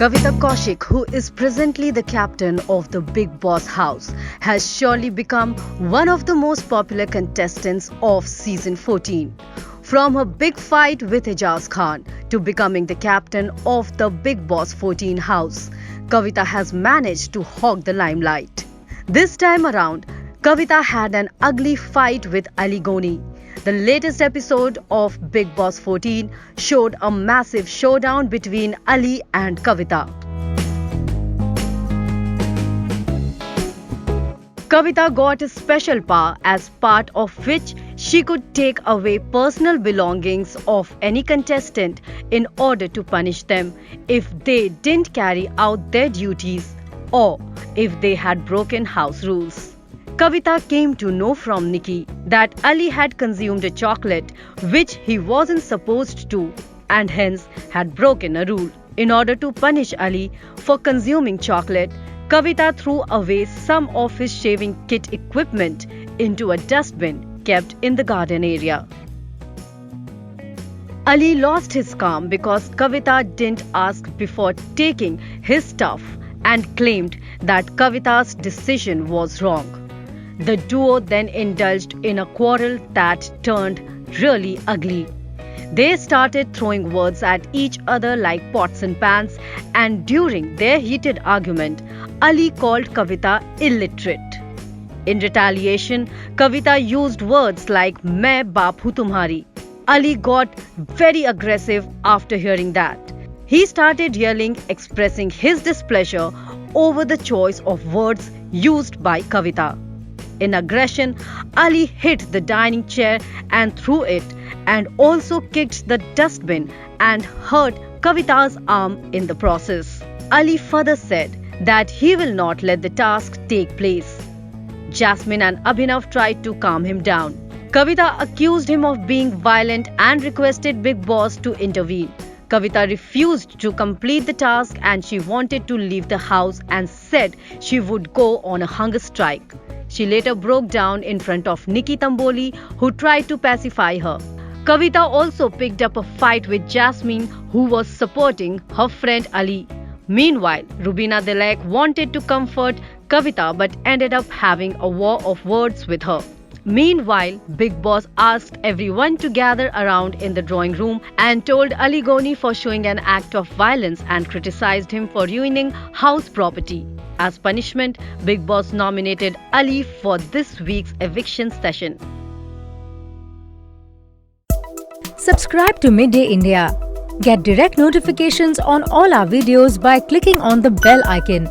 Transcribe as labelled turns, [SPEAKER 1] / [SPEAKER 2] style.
[SPEAKER 1] Kavita Kaushik, who is presently the captain of the Bigg Boss house, has surely become one of the most popular contestants of season 14. From her big fight with Ijaz Khan to becoming the captain of the Bigg Boss 14 house, Kavita has managed to hog the limelight. This time around, Kavita had an ugly fight with Ali Goni. The latest episode of Bigg Boss 14 showed a massive showdown between Ali and Kavita. Kavita got a special power as part of which she could take away personal belongings of any contestant in order to punish them if they didn't carry out their duties or if they had broken house rules. Kavita came to know from Nikki that Ali had consumed a chocolate which he wasn't supposed to and hence had broken a rule. In order to punish Ali for consuming chocolate, Kavita threw away some of his shaving kit equipment into a dustbin kept in the garden area. Ali lost his calm because Kavita didn't ask before taking his stuff and claimed that Kavita's decision was wrong. The duo then indulged in a quarrel that turned really ugly. They started throwing words at each other like pots and pans, and during their heated argument, Ali called Kavita illiterate. In retaliation, Kavita used words like "Main baap hu tumhari." Ali got very aggressive after hearing that. He started yelling, expressing his displeasure over the choice of words used by Kavita. In aggression, Ali hit the dining chair and threw it, and also kicked the dustbin and hurt Kavita's arm in the process. Ali further said that he will not let the task take place. Jasmine and Abhinav tried to calm him down. Kavita accused him of being violent and requested Bigg Boss to intervene. Kavita refused to complete the task and she wanted to leave the house and said she would go on a hunger strike. She later broke down in front of Nikki Tamboli, who tried to pacify her. Kavita also picked up a fight with Jasmine, who was supporting her friend Ali. Meanwhile, Rubina Dilek wanted to comfort Kavita but ended up having a war of words with her. Meanwhile, Bigg Boss asked everyone to gather around in the drawing room and told Ali Goni for showing an act of violence and criticized him for ruining house property. As punishment, Bigg Boss nominated Ali for this week's eviction session.
[SPEAKER 2] Subscribe to Midday India. Get direct notifications on all our videos by clicking on the bell icon.